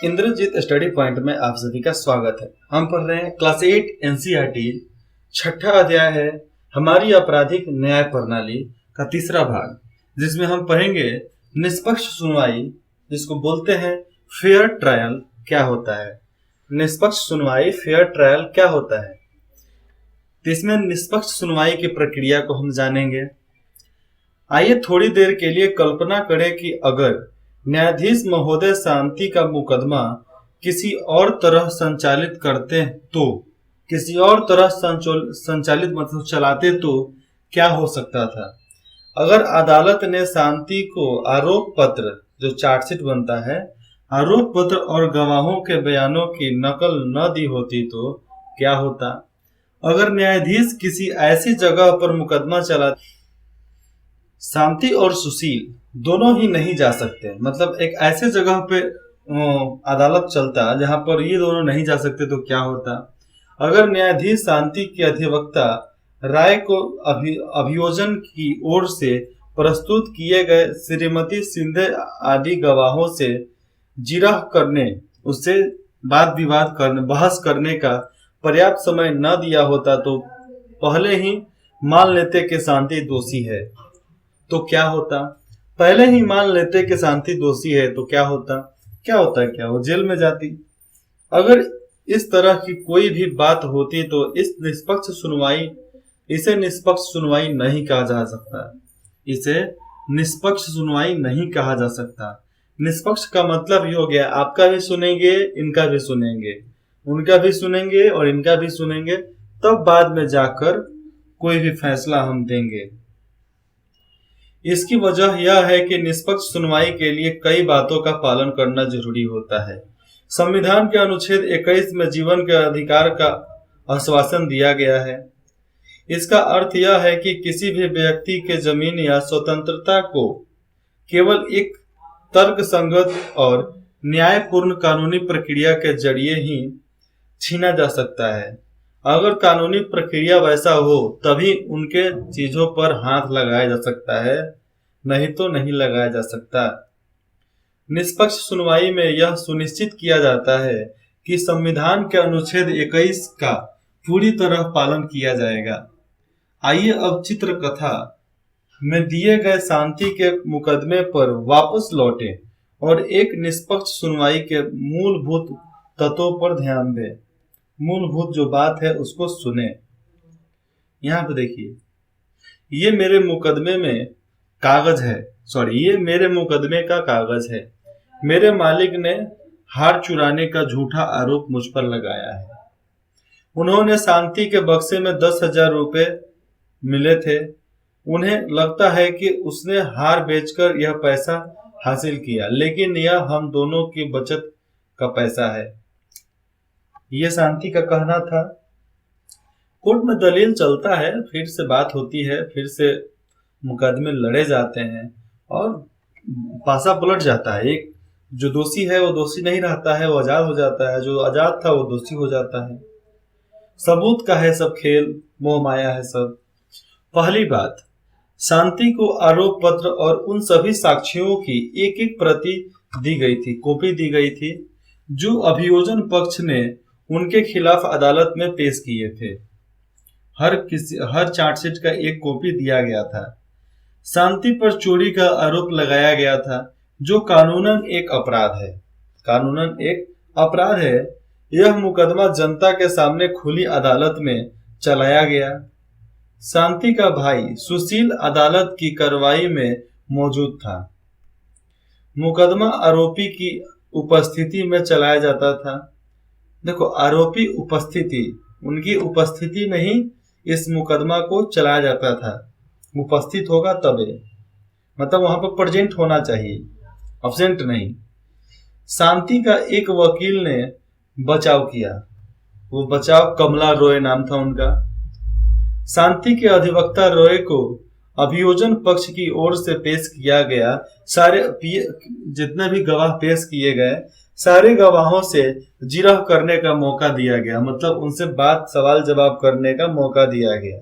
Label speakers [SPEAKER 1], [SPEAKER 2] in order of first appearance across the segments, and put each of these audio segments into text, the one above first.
[SPEAKER 1] Indrajit study point में आप सभी का स्वागत है। हम पढ़ रहे हैं क्लास 8 एनसीईआरटी छठा अध्याय है हमारी आपराधिक न्याय प्रणाली का तीसरा भाग, जिसमें हम पढ़ेंगे निष्पक्ष सुनवाई, जिसको बोलते हैं फेयर ट्रायल क्या होता है। निष्पक्ष सुनवाई फेयर ट्रायल क्या होता है, तो इसमें निष्पक्ष सुनवाई की प्रक्रिया को हम जानेंगे। आइए थोड़ी देर के लिए कल्पना करें कि अगर न्यायाधीश महोदय शांति का मुकदमा किसी और तरह संचालित करते तो किसी और तरह संचालित मतलब चलाते तो क्या हो सकता था। अगर अदालत ने शांति को आरोप पत्र, जो चार्जशीट बनता है, आरोप पत्र और गवाहों के बयानों की नकल न दी होती तो क्या होता। अगर न्यायाधीश किसी ऐसी जगह पर मुकदमा चला, शांति और सुशील दोनों ही नहीं जा सकते, मतलब एक ऐसे जगह पे अदालत चलता जहां पर ये दोनों नहीं जा सकते तो क्या होता। अगर न्यायाधीश शांति के अधिवक्ता राय को अभियोजन की ओर से प्रस्तुत किए गए श्रीमती सिंधे आदि गवाहों से जिरह करने, उससे वाद विवाद करने, बहस करने का पर्याप्त समय न दिया होता तो पहले ही मान लेते कि शांति दोषी है तो क्या होता। पहले ही मान लेते कि शांति दोषी है तो क्या होता, क्या वो जेल में जाती। अगर इस तरह की कोई भी बात होती तो इसे निष्पक्ष सुनवाई नहीं कहा जा सकता। इसे निष्पक्ष सुनवाई नहीं कहा जा सकता। निष्पक्ष का मतलब ये हो गया, आपका भी सुनेंगे, इनका भी सुनेंगे, उनका भी सुनेंगे और इनका भी सुनेंगे, तब बाद में जाकर कोई भी फैसला हम देंगे। इसकी वजह यह है कि निष्पक्ष सुनवाई के लिए कई बातों का पालन करना जरूरी होता है। संविधान के अनुच्छेद 21 में जीवन के अधिकार का आश्वासन दिया गया है। इसका अर्थ यह है कि किसी भी व्यक्ति के जमीन या स्वतंत्रता को केवल एक तर्कसंगत और न्यायपूर्ण कानूनी प्रक्रिया के जरिए ही छीना जा सकता है। अगर कानूनी प्रक्रिया वैसा हो तभी उनके चीजों पर हाथ लगाया जा सकता है, नहीं तो नहीं लगाया जा सकता। निष्पक्ष सुनवाई में यह सुनिश्चित किया जाता है कि संविधान के अनुच्छेद 21 का पूरी तरह पालन किया जाएगा। आइए अब चित्रकथा में दिए गए शांति के मुकदमे पर वापस लौटें और एक निष्पक्ष सुनवाई के मूलभूत तत्वों पर ध्यान दें। मूलभूत जो बात है उसको सुने। यहाँ पे देखिए, ये मेरे मुकदमे में कागज है, ये मेरे मुकदमे का कागज है। मेरे मालिक ने हार चुराने का झूठा आरोप मुझ पर लगाया है। उन्होंने शांति के बक्से में 10,000 रुपए मिले थे। उन्हें लगता है कि उसने हार बेचकर यह पैसा हासिल किया, लेकिन यह हम दोनों की बचत का पैसा है। ये शांति का कहना था। कोर्ट में दलील चलता है, फिर से बात होती है, फिर से मुकदमे लड़े जाते हैं और पासा पलट जाता है। एक जो दोषी है वो दोषी नहीं रहता है, वो आजाद हो जाता है, जो आजाद था वो दोषी हो जाता है। सबूत का है सब खेल, मोह माया है सब। पहली बात, शांति को आरोप पत्र और उन सभी साक्ष्यों की एक एक प्रति दी गई थी, कॉपी दी गई थी, जो अभियोजन पक्ष ने उनके खिलाफ अदालत में पेश किए थे। हर चार्जशीट का एक कॉपी दिया गया था। शांति पर चोरी का आरोप लगाया गया था, जो कानूनन एक अपराध है। यह मुकदमा जनता के सामने खुली अदालत में चलाया गया। शांति का भाई सुशील अदालत की कार्रवाई में मौजूद था। मुकदमा आरोपी की उपस्थिति में चलाया जाता था। देखो, आरोपी उपस्थिति, उनकी उपस्थिति में ही इस मुकदमा को चलाया जाता था। उपस्थित होगा तबे, मतलब वहां पर प्रेजेंट होना चाहिए, अब्सेंट नहीं। शांति का एक वकील ने बचाव किया। वो बचाव कमला रॉय नाम था उनका। शांति के अधिवक्ता रॉय को अभियोजन पक्ष की ओर से पेश किया गया जितने भी गवाह पेश किए गए, सारे गवाहों से जिरह करने का मौका दिया गया, मतलब उनसे बात सवाल जवाब करने का मौका दिया गया।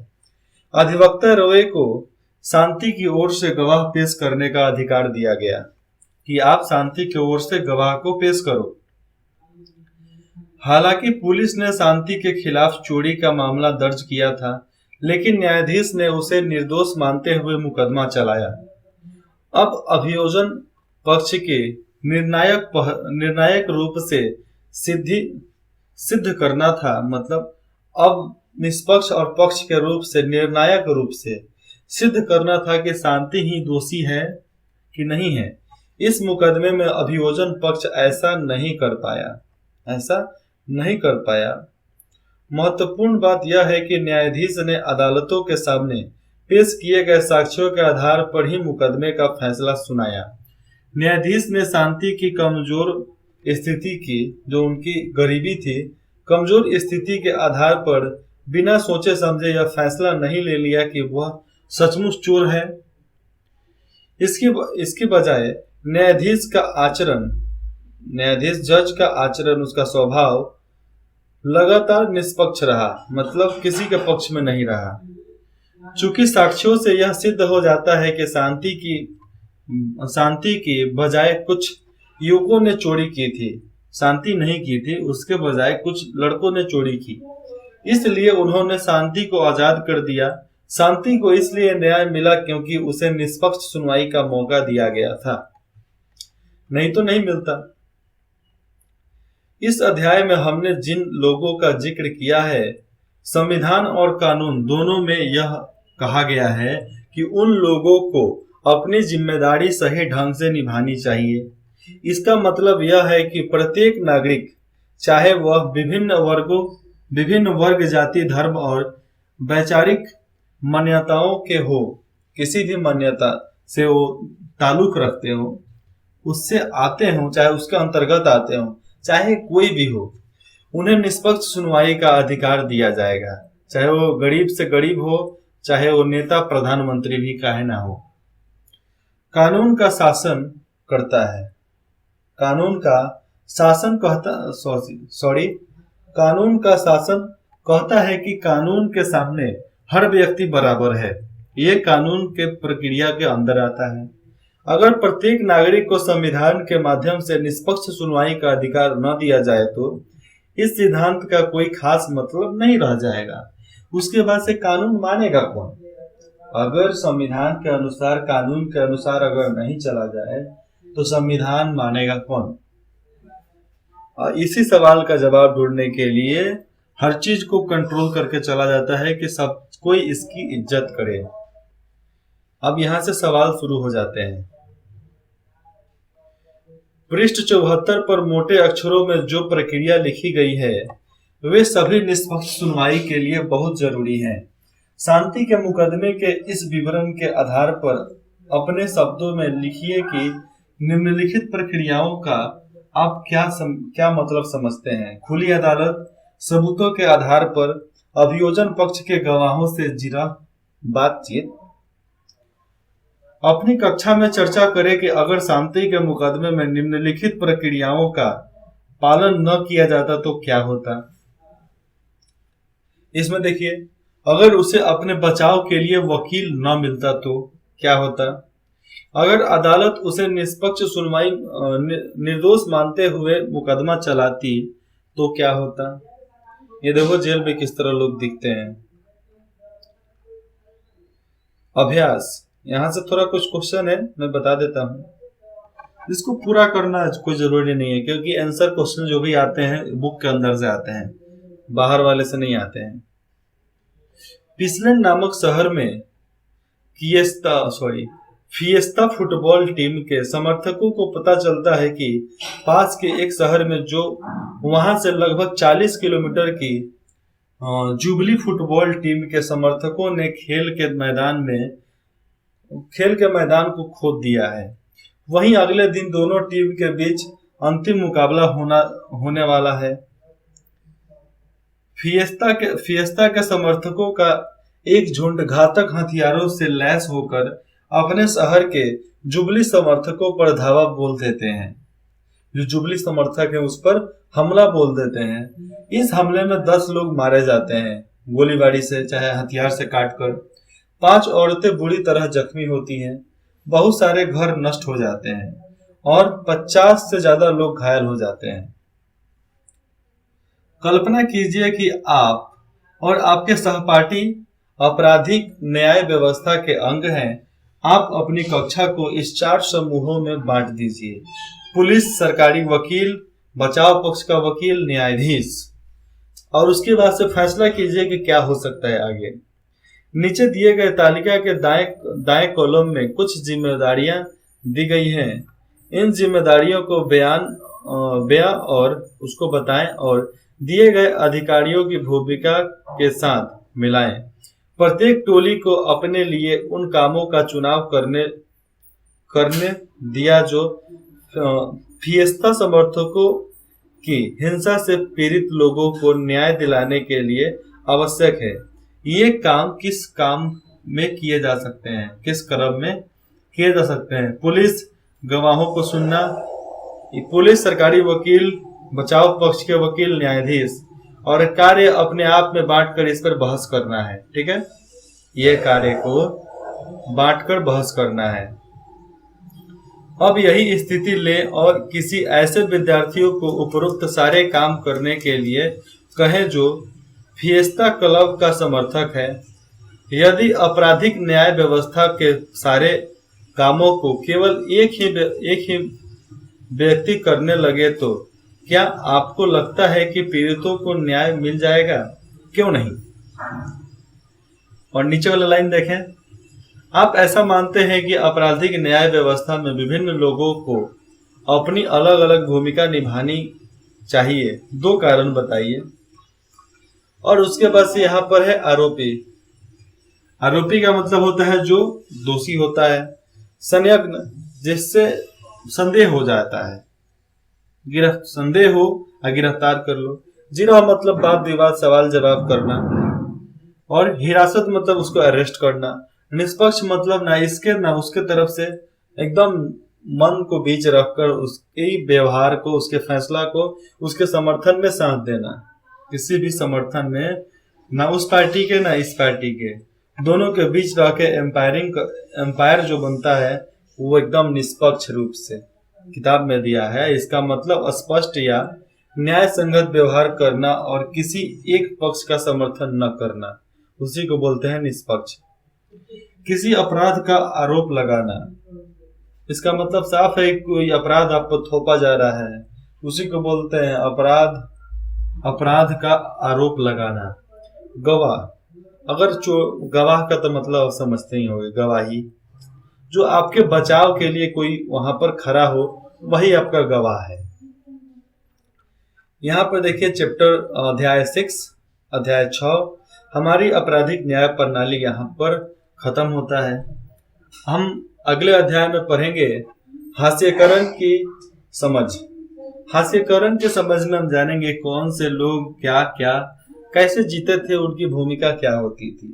[SPEAKER 1] अधिवक्ता रॉय को शांति की ओर से गवाह पेश करने का अधिकार दिया गया कि आप शांति की ओर से गवाह को पेश करो। हालांकि पुलिस ने शांति के खिलाफ चोरी का मामला दर्ज किया था, लेकिन न्यायाधीश ने उसे निर्दोष मानते हुए मुकदमा चलाया। अब अभियोजन पक्ष के निर्णायक रूप से सिद्ध करना था, मतलब अब निष्पक्ष और पक्ष के रूप से निर्णायक रूप से सिद्ध करना था कि शांति ही दोषी है कि नहीं है। इस मुकदमे में अभियोजन पक्ष ऐसा नहीं कर पाया। महत्वपूर्ण बात यह है कि न्यायाधीश ने अदालतों के सामने पेश किए गए साक्ष्यों के आधार पर ही मुकदमे का फैसला सुनाया। न्यायाधीश ने शांति की कमजोर स्थिति की, जो उनकी गरीबी थी, कमजोर स्थिति के आधार पर बिना सोचे समझे यह फैसला नहीं ले लिया कि वह सचमुच चोर है। इसके बजाय न्यायाधीश जज का आचरण, उसका स्वभाव लगातार निष्पक्ष रहा, मतलब किसी के पक्ष में नहीं रहा। चूंकि साक्ष्यों से यह सिद्ध हो जाता है कि शांति की बजाय कुछ युवकों ने चोरी की थी, शांति नहीं की थी, उसके बजाय कुछ लड़कों ने चोरी की, इसलिए उन्होंने शांति को आजाद कर दिया। शांति को इसलिए न्याय मिला क्योंकि उसे निष्पक्ष सुनवाई का मौका दिया गया था, नहीं तो नहीं मिलता। इस अध्याय में हमने जिन लोगों का जिक्र किया है, संविधान और कानून दोनों में यह कहा गया है कि उन लोगों को अपनी जिम्मेदारी सही ढंग से निभानी चाहिए। इसका मतलब यह है कि प्रत्येक नागरिक, चाहे वह विभिन्न वर्ग, जाति, धर्म और वैचारिक मान्यताओं के हो, किसी भी मान्यता से वो ताल्लुक रखते हो, उससे आते हो, चाहे उसके अंतर्गत आते हो, चाहे कोई भी हो, उन्हें निष्पक्ष सुनवाई का अधिकार दिया जाएगा, चाहे वो गरीब से गरीब हो, चाहे वो नेता प्रधानमंत्री भी काहे ना हो। कानून का शासन कहता है कि कानून के सामने हर व्यक्ति बराबर है। ये कानून के प्रक्रिया के अंदर आता है। अगर प्रत्येक नागरिक को संविधान के माध्यम से निष्पक्ष सुनवाई का अधिकार न दिया जाए तो इस सिद्धांत का कोई खास मतलब नहीं रह जाएगा। उसके बाद से कानून मानेगा कौन? अगर संविधान के अनुसार, कानून के अनुसार अगर नहीं चला जाए तो संविधान मानेगा कौन? इसी सवाल का जवाब ढूंढने के लिए हर चीज को कंट्रोल करके चला जाता है कि सब कोई इसकी इज्जत करे। अब यहां से सवाल शुरू हो जाते हैं। पृष्ठ 74 पर मोटे अक्षरों में जो प्रक्रिया लिखी गई है वे सभी निष्पक्ष सुनवाई के लिए बहुत जरूरी हैं। शांति के मुकदमे के इस विवरण के आधार पर अपने शब्दों में लिखिए कि निम्नलिखित प्रक्रियाओं का आप क्या मतलब समझते हैं। खुली अदालत, सबूतों के आधार पर अभियोजन पक्ष के गवाहों से जिरा बातचीत। अपनी कक्षा में चर्चा करें कि अगर शांति के मुकदमे में निम्नलिखित प्रक्रियाओं का पालन न किया जाता तो क्या होता। इसमें देखिए, अगर उसे अपने बचाव के लिए वकील न मिलता तो क्या होता। अगर अदालत उसे निष्पक्ष सुनवाई निर्दोष मानते हुए मुकदमा चलाती तो क्या होता। ये देखो जेल में किस तरह लोग दिखते हैं। अभ्यास, यहाँ से थोड़ा कुछ क्वेश्चन है, मैं बता देता हूँ। इसको पूरा करना कोई जरूरी नहीं है, क्योंकि आंसर क्वेश्चन जो भी आते हैं बुक के अंदर से आते हैं, बाहर वाले से नहीं आते हैं। पिसलैंड नामक शहर में फिएस्ता फुटबॉल टीम के समर्थकों को पता चलता है कि पास के एक शहर में, जो वहां से लगभग 40 किलोमीटर की जुबली फुटबॉल टीम के समर्थकों ने खेल के मैदान को खोद दिया है। वहीं अगले दिन दोनों टीम के बीच अंतिम मुकाबला होने वाला है। फिएस्ता के समर्थकों का एक झुंड घातक हथियारों से लैस होकर अपने शहर के जुबली समर्थकों पर धावा बोल देते हैं। जो जुबली समर्थक है उस पर हमला बोल देते हैं। इस हमले में 10 लोग मारे जाते हैं, गोलीबारी से चाहे हथियार से काटकर। 5 औरतें बुरी तरह जख्मी होती हैं। बहुत सारे घर नष्ट हो जाते हैं और 50 से ज्यादा लोग घायल हो जाते हैं। कल्पना कीजिए कि आप और आपके सहपाठी आपराधिक न्याय व्यवस्था के अंग हैं। आप अपनी कक्षा को इस 4 समूहों में बांट दीजिए। पुलिस, सरकारी वकील, बचाव पक्ष का वकील, न्यायाधीश। और उसके बाद से फैसला कीजिए कि क्या हो सकता है आगे। नीचे दिए गए तालिका के दाएं कॉलम में कुछ जिम्मेदारियां दी गई हैं। इन जिम्मेदारियों को बयां और उसको बताएं और दिए गए अधिकारियों की भूमिका के साथ मिलाएं। प्रत्येक टोली को अपने लिए उन कामों का चुनाव करने दिया जो फिएस्ता समर्थकों की हिंसा से पीड़ित लोगों को न्याय दिलाने के लिए आवश्यक है। ये काम किस काम में किए जा सकते हैं, किस क्रम में किए जा सकते हैं? पुलिस, गवाहों को सुनना, पुलिस, सरकारी वकील, बचाव पक्ष के वकील, न्यायाधीश। और कार्य अपने आप में बांटकर इस पर बहस करना है। ठीक है, ये कार्य को बांटकर बहस करना है। अब यही स्थिति लें और किसी ऐसे विद्यार्थियों को उपरोक्त सारे काम करने के लिए कहें जो फिएस्ता क्लब का समर्थक है। यदि आपराधिक न्याय व्यवस्था के सारे कामों को केवल एक ही व्यक्ति करने लगे तो क्या आपको लगता है कि पीड़ितों को न्याय मिल जाएगा? क्यों नहीं? और नीचे वाला लाइन देखें। आप ऐसा मानते हैं कि आपराधिक न्याय व्यवस्था में विभिन्न लोगों को अपनी अलग अलग भूमिका निभानी चाहिए। 2 कारण बताइए। और उसके बाद से यहाँ पर है आरोपी। आरोपी का मतलब होता है जो दोषी होता है। संयग्न, जिससे संदेह हो जाता है। संदेह हो या गिरफ्तार कर लो। जिरह मतलब वाद विवाद, सवाल जवाब करना। और हिरासत मतलब उसको अरेस्ट करना। निष्पक्ष मतलब ना इसके ना उसके तरफ से एकदम मन को बीच रखकर उसके व्यवहार को, उसके फैसला को, उसके समर्थन में साथ देना। किसी भी समर्थन में ना उस पार्टी के ना इस पार्टी के, दोनों के बीच रह के एम्पायर जो बनता है वो एकदम निष्पक्ष रूप से किताब में दिया है। इसका मतलब स्पष्ट या न्याय संगत व्यवहार करना और किसी एक पक्ष का समर्थन न करना, उसी को बोलते हैं निष्पक्ष। किसी अपराध का आरोप लगाना, इसका मतलब साफ है कोई अपराध आप पर थोपा जा रहा है, उसी को बोलते हैं अपराध का आरोप लगाना। गवाह, अगर गवाह का तो मतलब समझते ही होंगे, गवाही। जो आपके बचाव के लिए कोई वहां पर खड़ा हो वही आपका गवाह है। यहाँ पर देखिए चैप्टर अध्याय 6 अध्याय 6 हमारी आपराधिक न्याय प्रणाली यहाँ पर खत्म होता है। हम अगले अध्याय में पढ़ेंगे हास्यकरण की समझ। हास्यकरण के समझ में हम जानेंगे कौन से लोग क्या क्या कैसे जीते थे, उनकी भूमिका क्या होती थी।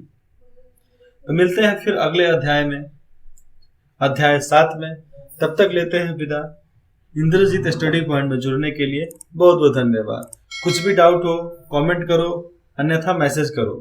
[SPEAKER 1] तो मिलते हैं फिर अगले अध्याय में, अध्याय 7 में। तब तक लेते हैं विदा। इंद्रजीत स्टडी पॉइंट में जुड़ने के लिए बहुत बहुत धन्यवाद। कुछ भी डाउट हो कमेंट करो, अन्यथा मैसेज करो।